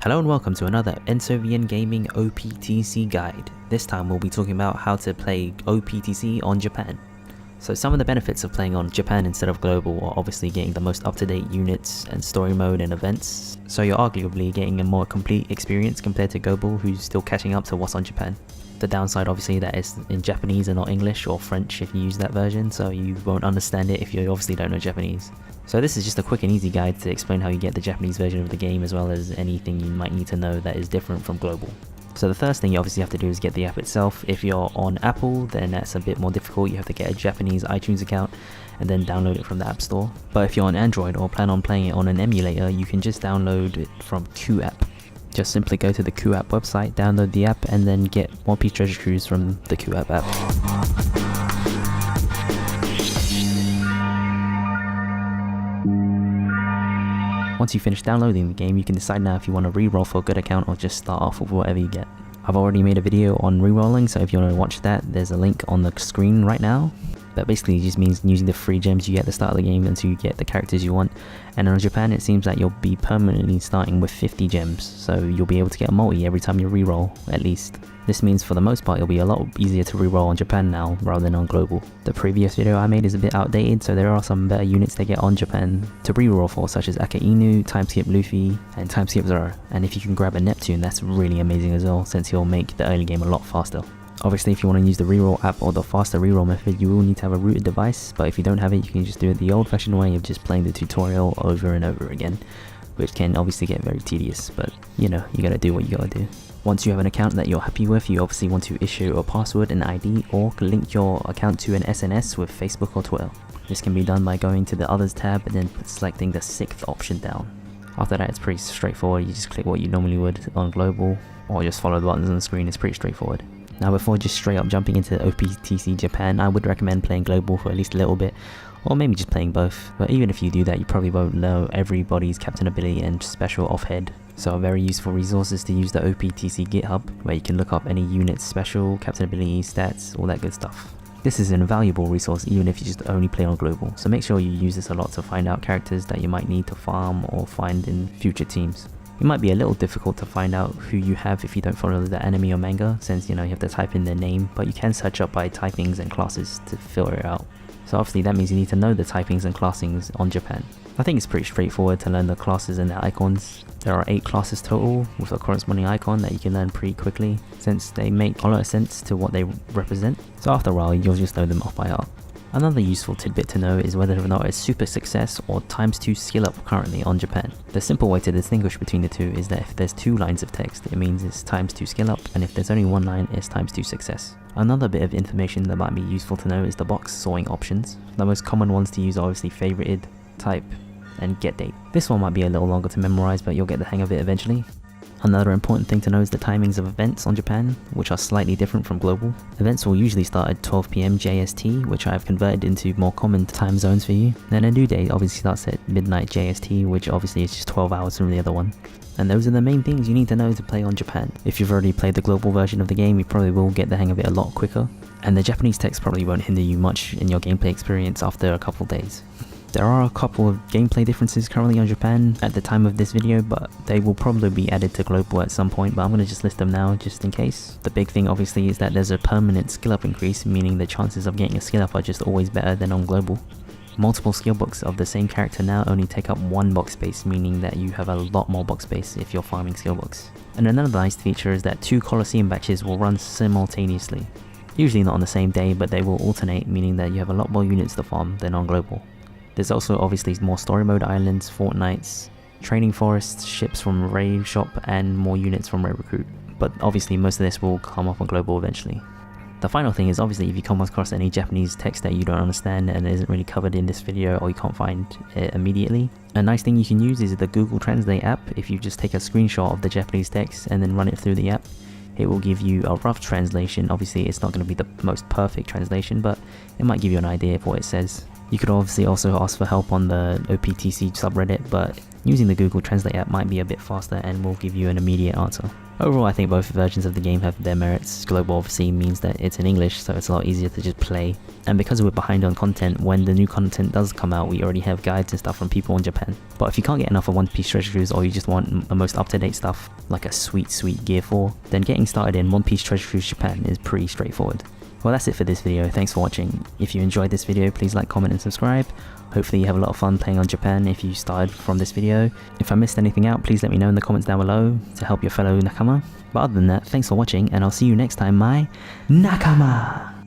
Hello and welcome to another Ensovian Gaming OPTC guide. This time we'll be talking about how to play OPTC on Japan. So some of the benefits of playing on Japan instead of global are obviously getting the most up-to-date units and story mode and events, so you're arguably getting a more complete experience compared to global, who's still catching up to what's on Japan. The downside obviously that it's in Japanese and not English or French if you use that version, so you won't understand it if you obviously don't know Japanese. So this is just a quick and easy guide to explain how you get the Japanese version of the game, as well as anything you might need to know that is different from global. So the first thing you obviously have to do is get the app itself. If you're on Apple, then that's a bit more difficult. You have to get a Japanese iTunes account and then download it from the App Store. But if you're on Android or plan on playing it on an emulator, you can just download it from QApp. Just simply go to the QApp website, download the app, and then get One Piece Treasure Cruise from the QApp app. Once you finish downloading the game, you can decide now if you want to reroll for a good account or just start off with whatever you get. I've already made a video on rerolling, so if you want to watch that, there's a link on the screen right now. But basically it just means using the free gems you get at the start of the game until you get the characters you want. And in Japan it seems like you'll be permanently starting with 50 gems, so you'll be able to get a multi every time you reroll, at least. This means for the most part it'll be a lot easier to reroll on Japan now rather than on global. The previous video I made is a bit outdated, so there are some better units to get on Japan to reroll for, such as Akainu, Timeskip Luffy, and Timeskip Zoro. And if you can grab a Neptune, that's really amazing as well, since he'll make the early game a lot faster. Obviously if you want to use the reroll app or the faster reroll method, you will need to have a rooted device, but if you don't have it, you can just do it the old fashioned way of just playing the tutorial over and over again, which can obviously get very tedious, but you know, you gotta do what you gotta do. Once you have an account that you're happy with, you obviously want to issue a password and ID, or link your account to an SNS with Facebook or Twitter. This can be done by going to the Others tab and then selecting the 6th option down. After that it's pretty straightforward, you just click what you normally would on global, or just follow the buttons on the screen. It's pretty straightforward. Now before just straight up jumping into OPTC Japan, I would recommend playing global for at least a little bit, or maybe just playing both. But even if you do that, you probably won't know everybody's captain ability and special offhead. So a very useful resource is to use the OPTC Github, where you can look up any unit's special, captain ability, stats, all that good stuff. This is an invaluable resource even if you just only play on global, so make sure you use this a lot to find out characters that you might need to farm or find in future teams. It might be a little difficult to find out who you have if you don't follow the anime or manga, since you know you have to type in their name, but you can search up by typings and classes to filter it out. So obviously that means you need to know the typings and classings on Japan. I think it's pretty straightforward to learn the classes and their icons. There are 8 classes total with a corresponding icon that you can learn pretty quickly, since they make a lot of sense to what they represent. So after a while you'll just know them off by heart. Another useful tidbit to know is whether or not it's super success or ×2 skill up currently on Japan. The simple way to distinguish between the two is that if there's 2 lines of text, it means it's ×2 skill up, and if there's only 1 line, it's ×2 success. Another bit of information that might be useful to know is the box sorting options. The most common ones to use are obviously favorited, type, and get date. This one might be a little longer to memorize, but you'll get the hang of it eventually. Another important thing to know is the timings of events on Japan, which are slightly different from global. Events will usually start at 12 PM JST, which I have converted into more common time zones for you. Then a new day obviously starts at midnight JST, which obviously is just 12 hours from the other one. And those are the main things you need to know to play on Japan. If you've already played the global version of the game, you probably will get the hang of it a lot quicker. And the Japanese text probably won't hinder you much in your gameplay experience after a couple days. There are a couple of gameplay differences currently on Japan at the time of this video, but they will probably be added to global at some point, but I'm going to just list them now just in case. The big thing obviously is that there's a permanent skill up increase, meaning the chances of getting a skill up are just always better than on global. Multiple skill books of the same character now only take up 1 box space, meaning that you have a lot more box space if you're farming skill books. And another nice feature is that 2 Colosseum batches will run simultaneously. Usually not on the same day, but they will alternate, meaning that you have a lot more units to farm than on global. There's also obviously more story mode islands, fortnights, training forests, ships from raid shop, and more units from raid recruit. But obviously most of this will come up on global eventually. The final thing is obviously if you come across any Japanese text that you don't understand and isn't really covered in this video, or you can't find it immediately, a nice thing you can use is the Google Translate app. If you just take a screenshot of the Japanese text and then run it through the app, it will give you a rough translation. Obviously it's not going to be the most perfect translation, but it might give you an idea of what it says. You could obviously also ask for help on the OPTC subreddit, but using the Google Translate app might be a bit faster and will give you an immediate answer. Overall, I think both versions of the game have their merits. Global obviously means that it's in English, so it's a lot easier to just play, And because we're behind on content, when the new content does come out, we already have guides and stuff from people in Japan. But if you can't get enough of One Piece Treasure Cruise, or you just want the most up-to-date stuff, like a sweet Gear 4, then getting started in One Piece Treasure Cruise Japan is pretty straightforward. Well, that's it for this video. Thanks for watching. If you enjoyed this video, please like, comment and subscribe. Hopefully you have a lot of fun playing on Japan if you started from this video. If I missed anything out, please let me know in the comments down below to help your fellow nakama. But other than that, thanks for watching, and I'll see you next time, my nakama!